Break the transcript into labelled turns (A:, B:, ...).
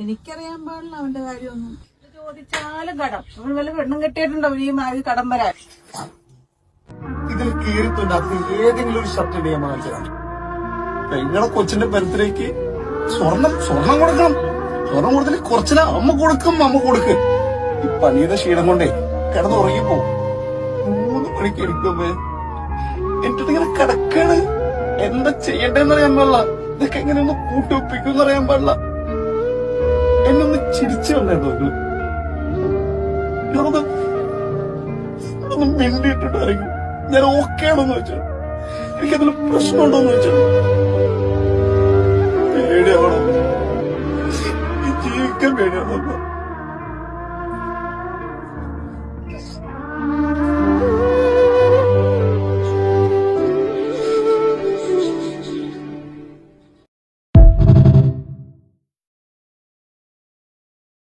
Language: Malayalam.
A: എനിക്കറിയാൻ പാടില്ല അവന്റെ കാര്യമൊന്നും.
B: ചോദിച്ചാലും കടം. അവൻ വല്ല പെണ്ണും കെട്ടിയിട്ടുണ്ടോ ഈ മാതിരി കടം വരാൻ?
C: ഇതിൽ കീറിത്തുണ്ടാക്കി ഏതെങ്കിലും ഒരു ഷർട്ട് ഇടിയാൻ വാങ്ങിച്ചതാണ്. പെങ്ങളെ കൊച്ചിന്റെ ബർത്ത്ഡേക്ക് സ്വർണം കൊടുക്കണം. സ്വർണം കൊടുത്തിട്ട് കുറച്ചില അമ്മ കൊടുക്ക്. ഈ പണിയുടെ ക്ഷീണം കൊണ്ടേ കിടന്നുറങ്ങിപ്പോ 3 മണിക്ക് എടുക്കുമ്പോ എന്നിട്ടിങ്ങനെ കിടക്കാണ്. എന്താ ചെയ്യണ്ടെന്ന് അറിയാൻ പാടില്ല. ഇതൊക്കെ എങ്ങനെ ഒന്ന് കൂട്ടിയൊപ്പിക്കും അറിയാൻ പാടില്ല. എന്നൊന്ന് ചിരിച്ചു വന്നായിരുന്നു. ഒന്ന് മിണ്ടിയിട്ടുണ്ടായിരിക്കും. ഞാൻ ഓക്കെ ആണോന്ന് വെച്ചാൽ എനിക്കതിൽ പ്രശ്നമുണ്ടോന്ന് വെച്ചാൽ പേടിയാവണം. ഈ ജീവിക്കാൻ പേടിയാണോ?